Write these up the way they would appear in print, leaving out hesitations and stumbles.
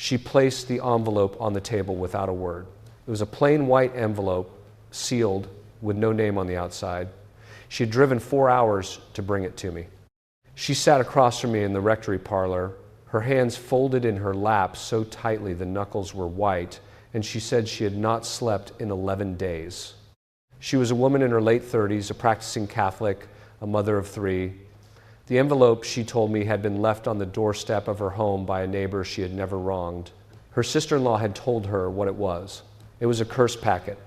She placed the envelope on the table without a word. It was a plain white envelope, sealed, with no name on the outside. She had driven 4 hours to bring it to me. She sat across from me in the rectory parlor, her hands folded in her lap so tightly the knuckles were white, and she said she had not slept in 11 days. She was a woman in her late 30s, a practicing Catholic, a mother of 3. The envelope, she told me, had been left on the doorstep of her home by a neighbor she had never wronged. Her sister-in-law had told her what it was. It was a curse packet.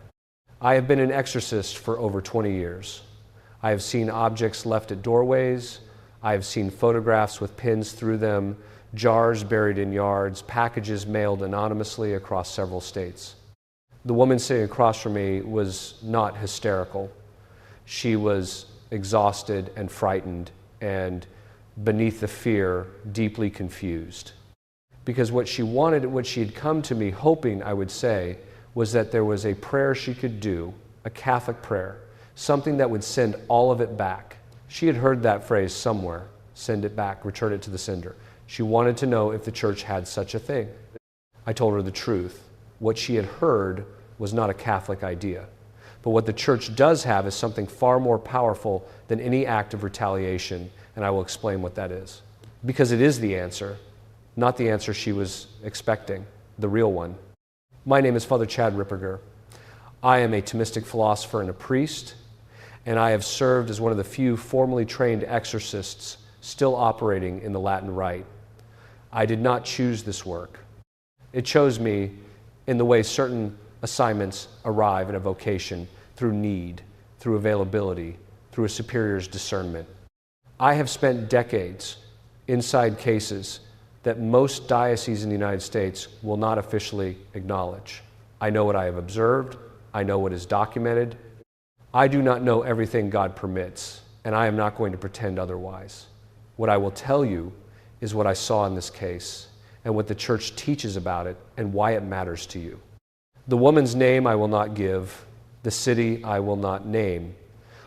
I have been an exorcist for over 20 years. I have seen objects left at doorways. I have seen photographs with pins through them, jars buried in yards, packages mailed anonymously across several states. The woman sitting across from me was not hysterical. She was exhausted and frightened and, beneath the fear, deeply confused. Because what she wanted, what she had come to me hoping I would say, was that there was a prayer she could do, a Catholic prayer, something that would send all of it back. She had heard that phrase somewhere, send it back, return it to the sender. She wanted to know if the church had such a thing. I told her the truth. What she had heard was not a Catholic idea. But what the church does have is something far more powerful than any act of retaliation, and I will explain what that is. Because it is the answer, not the answer she was expecting, the real one. My name is Father Chad Ripperger. I am a Thomistic philosopher and a priest, and I have served as one of the few formally trained exorcists still operating in the Latin Rite. I did not choose this work. It chose me in the way certain assignments arrive in a vocation, through need, through availability, through a superior's discernment. I have spent decades inside cases that most dioceses in the United States will not officially acknowledge. I know what I have observed. I know what is documented. I do not know everything God permits, and I am not going to pretend otherwise. What I will tell you is what I saw in this case, and what the church teaches about it, and why it matters to you. The woman's name I will not give, the city I will not name.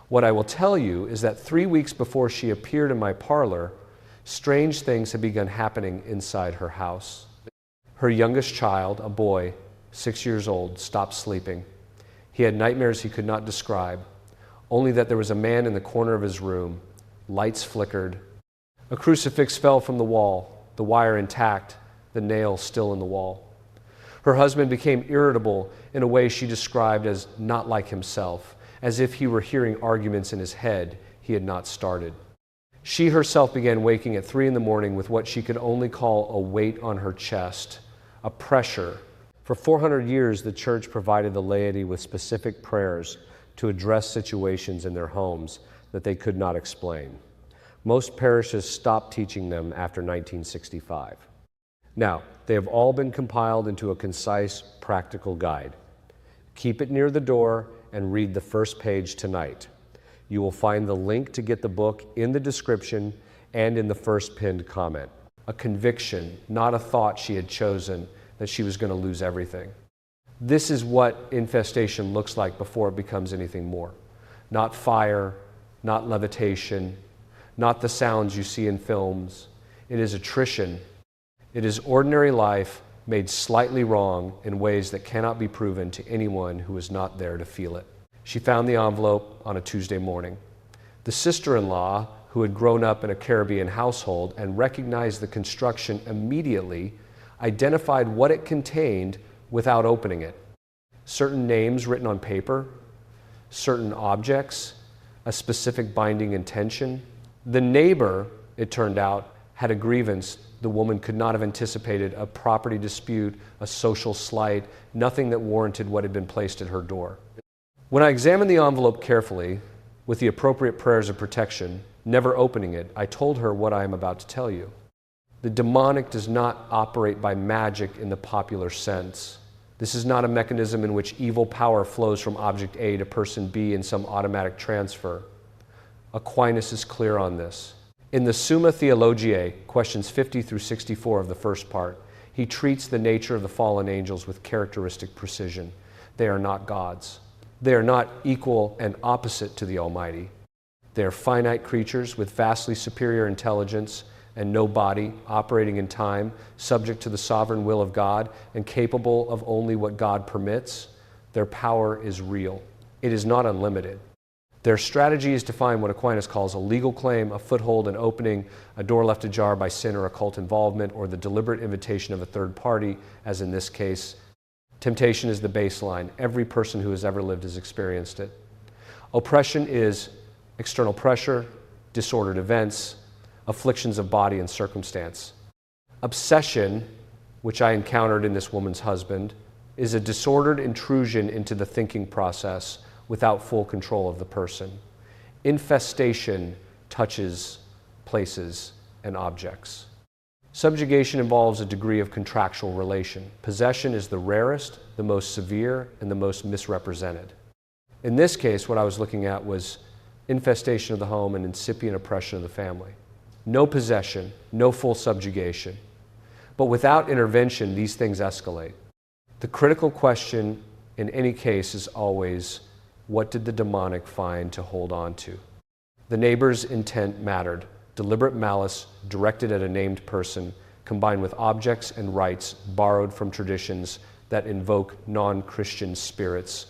What I will tell you is that 3 weeks before she appeared in my parlor, strange things had begun happening inside her house. Her youngest child, a boy, 6 years old, stopped sleeping. He had nightmares he could not describe, only that there was a man in the corner of his room. Lights flickered. A crucifix fell from the wall, the wire intact, the nail still in the wall. Her husband became irritable in a way she described as not like himself, as if he were hearing arguments in his head he had not started. She herself began waking at 3 a.m. with what she could only call a weight on her chest, a pressure. For 400 years, the church provided the laity with specific prayers to address situations in their homes that they could not explain. Most parishes stopped teaching them after 1965. Now, they have all been compiled into a concise, practical guide. Keep it near the door and read the first page tonight. You will find the link to get the book in the description and in the first pinned comment. A conviction, not a thought she had chosen that she was going to lose everything. This is what infestation looks like before it becomes anything more. Not fire, not levitation, not the sounds you see in films. It is attrition. It is ordinary life made slightly wrong in ways that cannot be proven to anyone who is not there to feel it. She found the envelope on a Tuesday morning. The sister-in-law, who had grown up in a Caribbean household and recognized the construction immediately, identified what it contained without opening it. Certain names written on paper, certain objects, a specific binding intention. The neighbor, it turned out, had a grievance. The woman could not have anticipated a property dispute, a social slight, nothing that warranted what had been placed at her door. When I examined the envelope carefully, with the appropriate prayers of protection, never opening it, I told her what I am about to tell you. The demonic does not operate by magic in the popular sense. This is not a mechanism in which evil power flows from object A to person B in some automatic transfer. Aquinas is clear on this. In the Summa Theologiae, questions 50 through 64 of the first part, he treats the nature of the fallen angels with characteristic precision. They are not gods. They are not equal and opposite to the Almighty. They are finite creatures with vastly superior intelligence, and no body, operating in time, subject to the sovereign will of God, and capable of only what God permits, their power is real. It is not unlimited. Their strategy is to find what Aquinas calls a legal claim, a foothold, an opening, a door left ajar by sin or occult involvement, or the deliberate invitation of a third party, as in this case. Temptation is the baseline. Every person who has ever lived has experienced it. Oppression is external pressure, disordered events, afflictions of body and circumstance. Obsession, which I encountered in this woman's husband, is a disordered intrusion into the thinking process without full control of the person. Infestation touches places and objects. Subjugation involves a degree of contractual relation. Possession is the rarest, the most severe, and the most misrepresented. In this case, what I was looking at was infestation of the home and incipient oppression of the family. No possession, no full subjugation. But without intervention, these things escalate. The critical question in any case is always, what did the demonic find to hold on to? The neighbor's intent mattered. Deliberate malice directed at a named person, combined with objects and rites borrowed from traditions that invoke non-Christian spirits,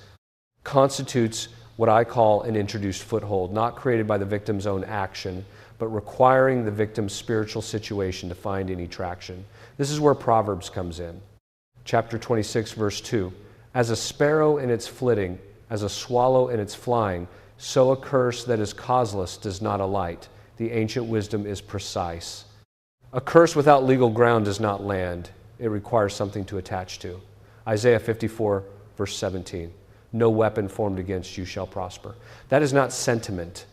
constitutes what I call an introduced foothold, not created by the victim's own action, but requiring the victim's spiritual situation to find any traction. This is where Proverbs comes in. Chapter 26, verse 2. As a sparrow in its flitting, as a swallow in its flying, so a curse that is causeless does not alight. The ancient wisdom is precise. A curse without legal ground does not land. It requires something to attach to. Isaiah 54, verse 17. No weapon formed against you shall prosper. That is not sentiment.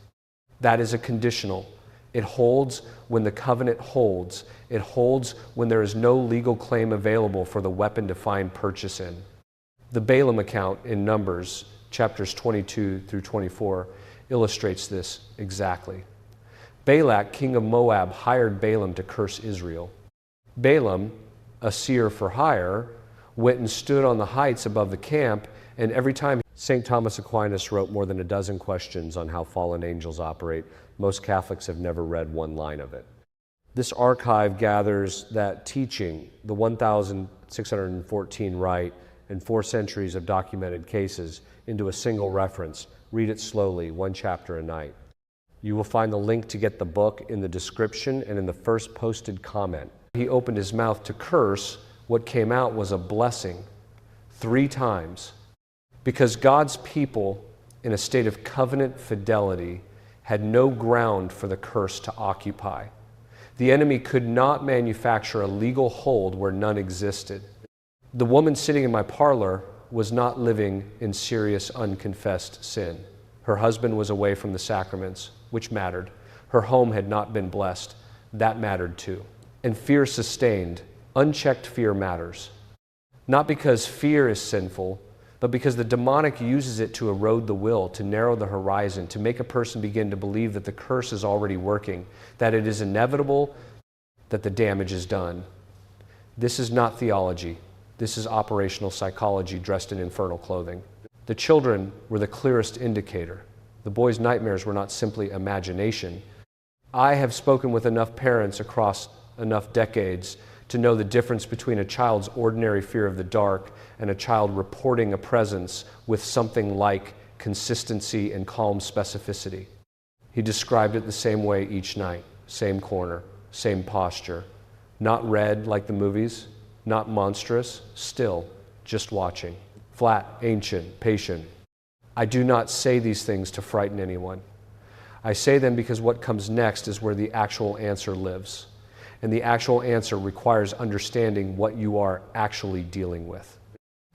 That is a conditional. It holds when the covenant holds. It holds when there is no legal claim available for the weapon to find purchase in. The Balaam account in Numbers, chapters 22 through 24, illustrates this exactly. Balak, king of Moab, hired Balaam to curse Israel. Balaam, a seer for hire, went and stood on the heights above the camp, and every time St. Thomas Aquinas wrote more than a dozen questions on how fallen angels operate, most Catholics have never read one line of it. This archive gathers that teaching, the 1,614 rite, and 4 centuries of documented cases into a single reference. Read it slowly, 1 chapter a night. You will find the link to get the book in the description and in the first posted comment. He opened his mouth to curse. What came out was a blessing 3 times. Because God's people, in a state of covenant fidelity, had no ground for the curse to occupy. The enemy could not manufacture a legal hold where none existed. The woman sitting in my parlor was not living in serious unconfessed sin. Her husband was away from the sacraments, which mattered. Her home had not been blessed. That mattered too. And fear sustained. Unchecked fear matters. Not because fear is sinful, but because the demonic uses it to erode the will, to narrow the horizon, to make a person begin to believe that the curse is already working, that it is inevitable, that the damage is done. This is not theology. This is operational psychology dressed in infernal clothing. The children were the clearest indicator. The boy's nightmares were not simply imagination. I have spoken with enough parents across enough decades to know the difference between a child's ordinary fear of the dark and a child reporting a presence with something like consistency and calm specificity. He described it the same way each night, same corner, same posture. Not red like the movies, not monstrous, still, just watching. Flat, ancient, patient. I do not say these things to frighten anyone. I say them because what comes next is where the actual answer lives. And the actual answer requires understanding what you are actually dealing with.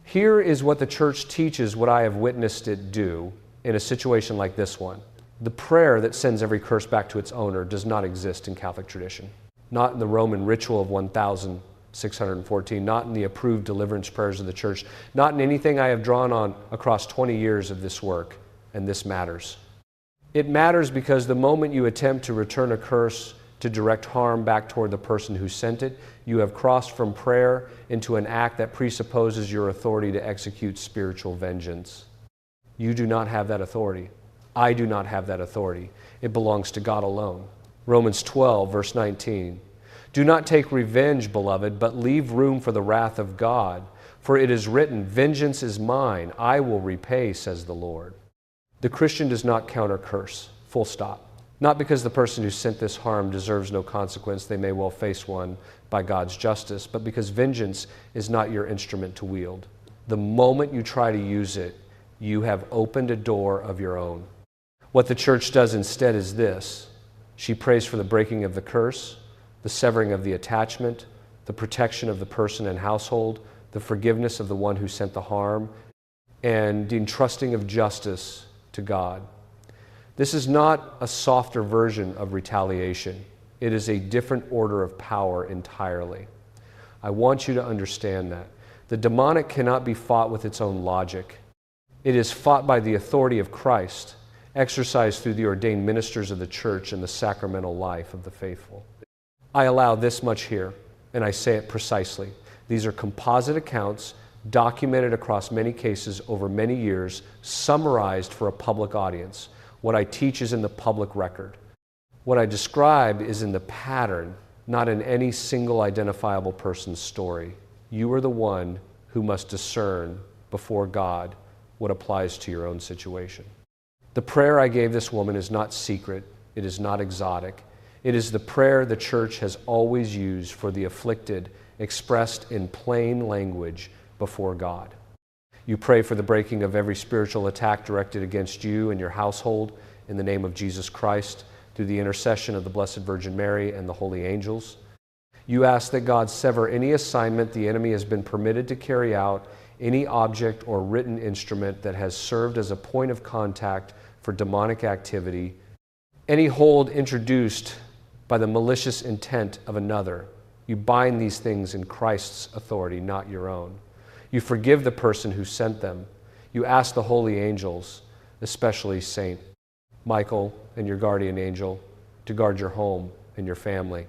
Here is what the church teaches, what I have witnessed it do in a situation like this one. The prayer that sends every curse back to its owner does not exist in Catholic tradition. Not in the Roman ritual of 1,614, not in the approved deliverance prayers of the church, not in anything I have drawn on across 20 years of this work, and this matters. It matters because the moment you attempt to return a curse to direct harm back toward the person who sent it, you have crossed from prayer into an act that presupposes your authority to execute spiritual vengeance. You do not have that authority. I do not have that authority. It belongs to God alone. Romans 12, verse 19, Do not take revenge, beloved, but leave room for the wrath of God. For it is written, 'Vengeance is mine, I will repay,' says the Lord." The Christian does not counter curse, full stop. Not because the person who sent this harm deserves no consequence, they may well face one by God's justice, but because vengeance is not your instrument to wield. The moment you try to use it, you have opened a door of your own. What the church does instead is this. She prays for the breaking of the curse, the severing of the attachment, the protection of the person and household, the forgiveness of the one who sent the harm, and the entrusting of justice to God. This is not a softer version of retaliation. It is a different order of power entirely. I want you to understand that. The demonic cannot be fought with its own logic. It is fought by the authority of Christ, exercised through the ordained ministers of the church and the sacramental life of the faithful. I allow this much here, and I say it precisely. These are composite accounts documented across many cases over many years, summarized for a public audience. What I teach is in the public record. What I describe is in the pattern, not in any single identifiable person's story. You are the one who must discern before God what applies to your own situation. The prayer I gave this woman is not secret. It is not exotic. It is the prayer the church has always used for the afflicted, expressed in plain language before God. You pray for the breaking of every spiritual attack directed against you and your household in the name of Jesus Christ, through the intercession of the Blessed Virgin Mary and the holy angels. You ask that God sever any assignment the enemy has been permitted to carry out, any object or written instrument that has served as a point of contact for demonic activity, any hold introduced by the malicious intent of another. You bind these things in Christ's authority, not your own. You forgive the person who sent them. You ask the holy angels, especially Saint Michael and your guardian angel, to guard your home and your family.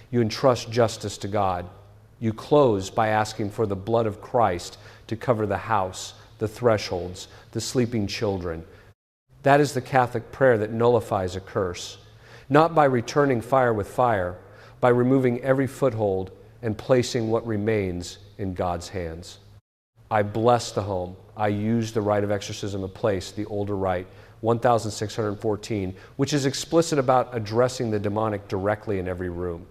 You entrust justice to God. You close by asking for the blood of Christ to cover the house, the thresholds, the sleeping children. That is the Catholic prayer that nullifies a curse, not by returning fire with fire, by removing every foothold and placing what remains in God's hands. I bless the home. I use the rite of exorcism of place, the older rite, 1614, which is explicit about addressing the demonic directly in every room.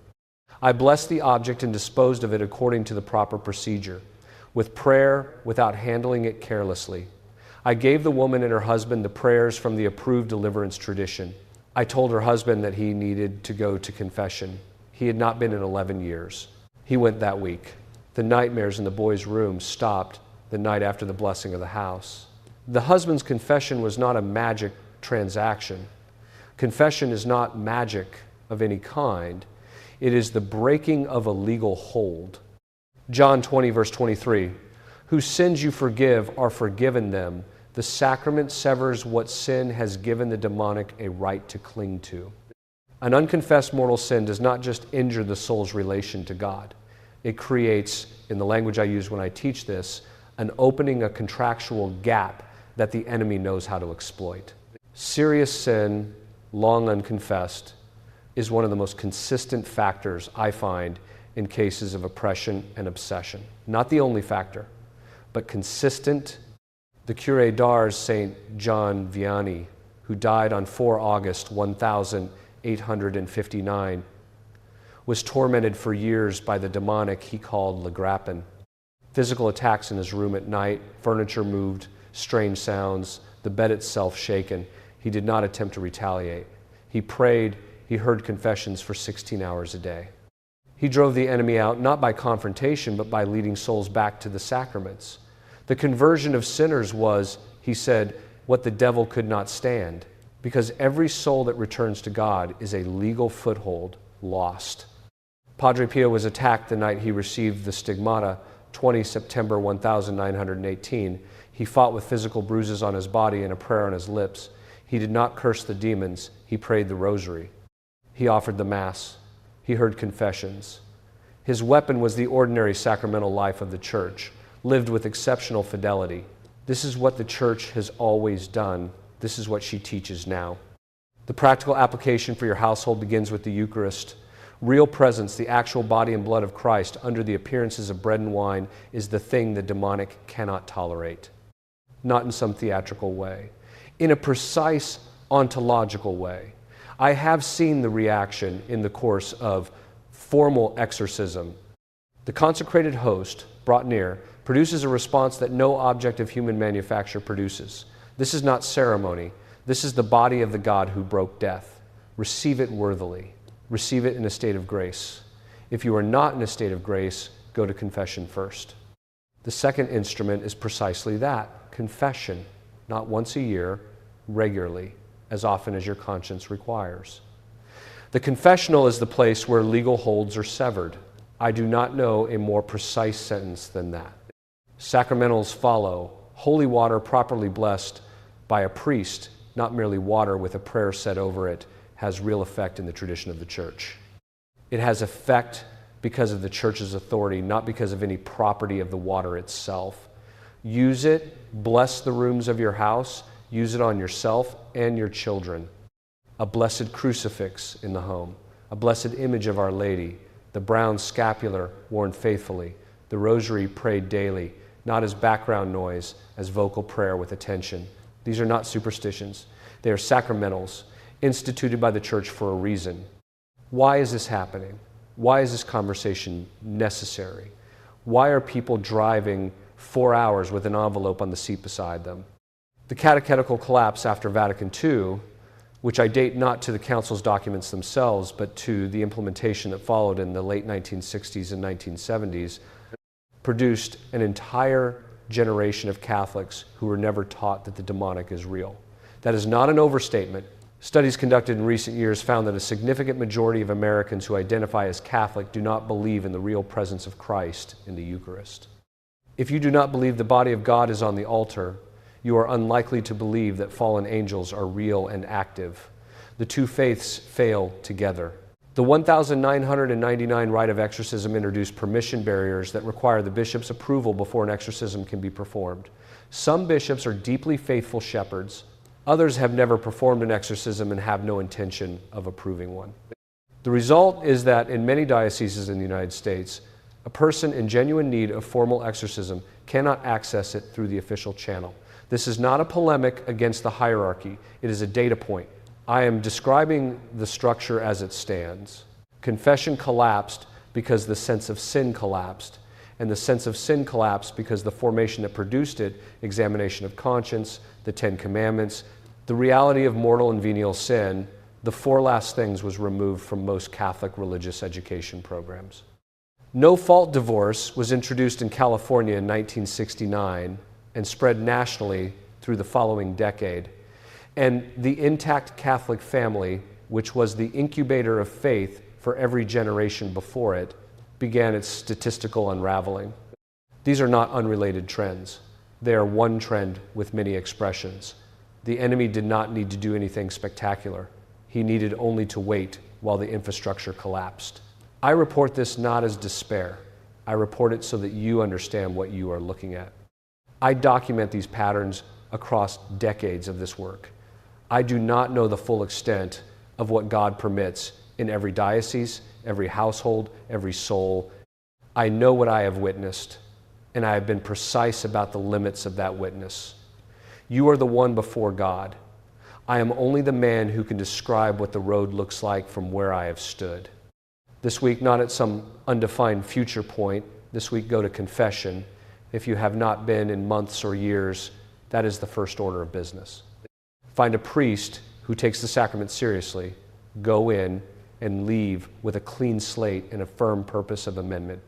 I bless the object and disposed of it according to the proper procedure, with prayer, without handling it carelessly. I gave the woman and her husband the prayers from the approved deliverance tradition. I told her husband that he needed to go to confession. He had not been in 11 years. He went that week. The nightmares in the boy's room stopped the night after the blessing of the house. The husband's confession was not a magic transaction. Confession is not magic of any kind. It is the breaking of a legal hold. John 20, verse 23, "Whose sins you forgive are forgiven them. The sacrament severs what sin has given the demonic a right to cling to." An unconfessed mortal sin does not just injure the soul's relation to God. It creates, in the language I use when I teach this, an opening, a contractual gap that the enemy knows how to exploit. Serious sin, long unconfessed, is one of the most consistent factors I find in cases of oppression and obsession. Not the only factor, but consistent. The Curé d'Ars, St. John Vianney, who died on 4 August 1859, was tormented for years by the demonic he called Le Grappin. Physical attacks in his room at night, furniture moved, strange sounds, the bed itself shaken. He did not attempt to retaliate. He prayed, he heard confessions for 16 hours a day. He drove the enemy out not by confrontation, but by leading souls back to the sacraments. The conversion of sinners was, he said, what the devil could not stand, because every soul that returns to God is a legal foothold lost. Padre Pio was attacked the night he received the stigmata, 20 September 1918. He fought with physical bruises on his body and a prayer on his lips. He did not curse the demons. He prayed the rosary. He offered the Mass. He heard confessions. His weapon was the ordinary sacramental life of the Church, lived with exceptional fidelity. This is what the Church has always done. This is what she teaches now. The practical application for your household begins with the Eucharist. Real presence, the actual body and blood of Christ under the appearances of bread and wine, is the thing the demonic cannot tolerate. Not in some theatrical way, in a precise ontological way. I have seen the reaction in the course of formal exorcism. The consecrated host, brought near, produces a response that no object of human manufacture produces. This is not ceremony. This is the body of the God who broke death. Receive it worthily. Receive it in a state of grace. If you are not in a state of grace, go to confession first. The second instrument is precisely that, confession, not once a year, regularly, as often as your conscience requires. The confessional is the place where legal holds are severed. I do not know a more precise sentence than that. Sacramentals follow. Holy water properly blessed by a priest, not merely water with a prayer said over it, has real effect in the tradition of the church. It has effect because of the church's authority, not because of any property of the water itself. Use it, bless the rooms of your house, use it on yourself and your children. A blessed crucifix in the home, a blessed image of Our Lady, the brown scapular worn faithfully, the rosary prayed daily, not as background noise, as vocal prayer with attention. These are not superstitions. They are sacramentals, instituted by the church for a reason. Why is this happening? Why is this conversation necessary? Why are people driving 4 hours with an envelope on the seat beside them? The catechetical collapse after Vatican II, which I date not to the Council's documents themselves, but to the implementation that followed in the late 1960s and 1970s, produced an entire generation of Catholics who were never taught that the demonic is real. That is not an overstatement. Studies conducted in recent years found that a significant majority of Americans who identify as Catholic do not believe in the real presence of Christ in the Eucharist. If you do not believe the body of God is on the altar, you are unlikely to believe that fallen angels are real and active. The two faiths fail together. The 1999 rite of exorcism introduced permission barriers that require the bishop's approval before an exorcism can be performed. Some bishops are deeply faithful shepherds. Others have never performed an exorcism and have no intention of approving one. The result is that in many dioceses in the United States, a person in genuine need of formal exorcism cannot access it through the official channel. This is not a polemic against the hierarchy. It is a data point. I am describing the structure as it stands. Confession collapsed because the sense of sin collapsed, and the sense of sin collapsed because the formation that produced it, examination of conscience, the 10 Commandments, the reality of mortal and venial sin, the 4 last things, was removed from most Catholic religious education programs. No-fault divorce was introduced in California in 1969 and spread nationally through the following decade. And the intact Catholic family, which was the incubator of faith for every generation before it, began its statistical unraveling. These are not unrelated trends. They are one trend with many expressions. The enemy did not need to do anything spectacular. He needed only to wait while the infrastructure collapsed. I report this not as despair. I report it so that you understand what you are looking at. I document these patterns across decades of this work. I do not know the full extent of what God permits in every diocese, every household, every soul. I know what I have witnessed, and I have been precise about the limits of that witness. You are the one before God. I am only the man who can describe what the road looks like from where I have stood. This week, not at some undefined future point, this week go to confession. If you have not been in months or years, that is the first order of business. Find a priest who takes the sacrament seriously. Go in and leave with a clean slate and a firm purpose of amendment.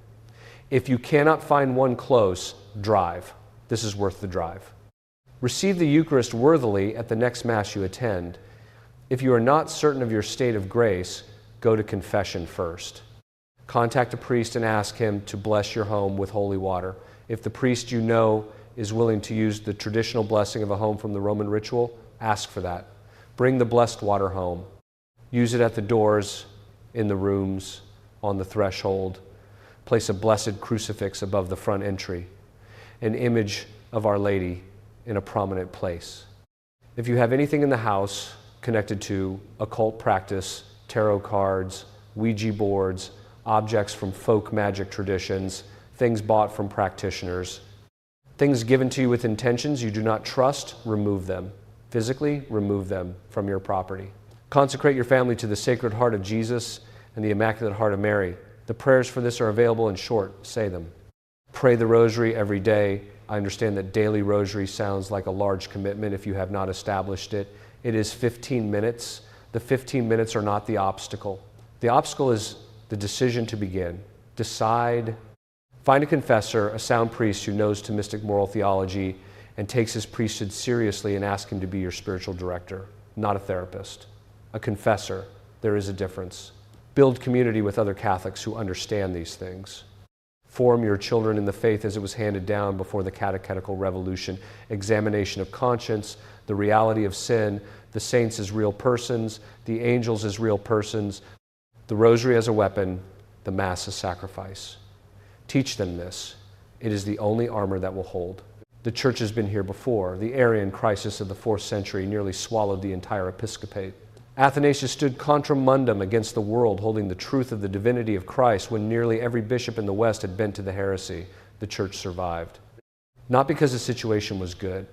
If you cannot find one close, drive. This is worth the drive. Receive the Eucharist worthily at the next Mass you attend. If you are not certain of your state of grace, go to confession first. Contact a priest and ask him to bless your home with holy water. If the priest you know is willing to use the traditional blessing of a home from the Roman ritual, ask for that. Bring the blessed water home. Use it at the doors, in the rooms, on the threshold. Place a blessed crucifix above the front entry, an image of Our Lady in a prominent place. If you have anything in the house connected to occult practice, tarot cards, Ouija boards, objects from folk magic traditions, things bought from practitioners. Things given to you with intentions you do not trust, remove them. Physically, remove them from your property. Consecrate your family to the Sacred Heart of Jesus and the Immaculate Heart of Mary. The prayers for this are available in short. Say them. Pray the rosary every day. I understand that daily rosary sounds like a large commitment if you have not established it. It is 15 minutes. The 15 minutes are not the obstacle. The obstacle is the decision to begin. Decide. Find a confessor, a sound priest who knows Thomistic moral theology and takes his priesthood seriously, and ask him to be your spiritual director, not a therapist. A confessor. There is a difference. Build community with other Catholics who understand these things. Form your children in the faith as it was handed down before the catechetical revolution. Examination of conscience, the reality of sin, the saints as real persons, the angels as real persons, the rosary as a weapon, the Mass as sacrifice. Teach them this. It is the only armor that will hold. The Church has been here before. The Arian crisis of the 4th century nearly swallowed the entire episcopate. Athanasius stood contra mundum against the world, holding the truth of the divinity of Christ when nearly every bishop in the West had bent to the heresy. The Church survived. Not because the situation was good,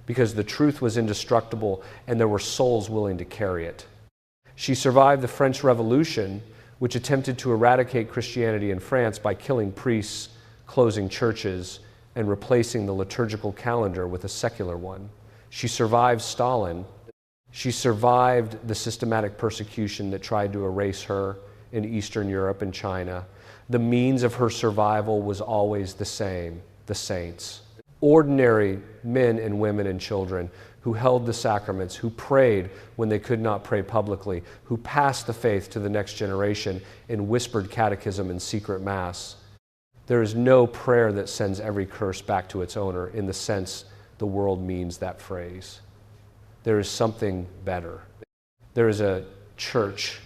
because the truth was indestructible and there were souls willing to carry it. She survived the French Revolution, which attempted to eradicate Christianity in France by killing priests, closing churches, and replacing the liturgical calendar with a secular one. She survived Stalin. She survived the systematic persecution that tried to erase her in Eastern Europe and China. The means of her survival was always the same: the saints. Ordinary men and women and children who held the sacraments, who prayed when they could not pray publicly, who passed the faith to the next generation in whispered catechism and secret Mass. There is no prayer that sends every curse back to its owner in the sense the world means that phrase. There is something better. There is a church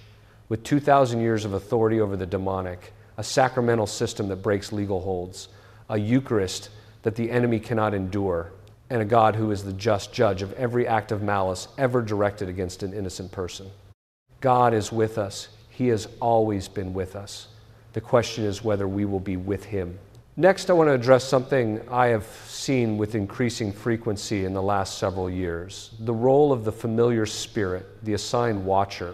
with 2,000 years of authority over the demonic, a sacramental system that breaks legal holds, a Eucharist that the enemy cannot endure, and a God who is the just judge of every act of malice ever directed against an innocent person. God is with us. He has always been with us. The question is whether we will be with Him. Next, I want to address something I have seen with increasing frequency in the last several years: the role of the familiar spirit, the assigned watcher,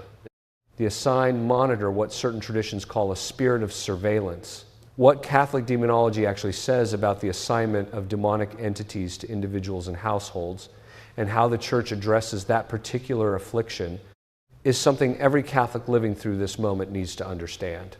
the assigned monitor, what certain traditions call a spirit of surveillance. What Catholic demonology actually says about the assignment of demonic entities to individuals and households, and how the Church addresses that particular affliction, is something every Catholic living through this moment needs to understand.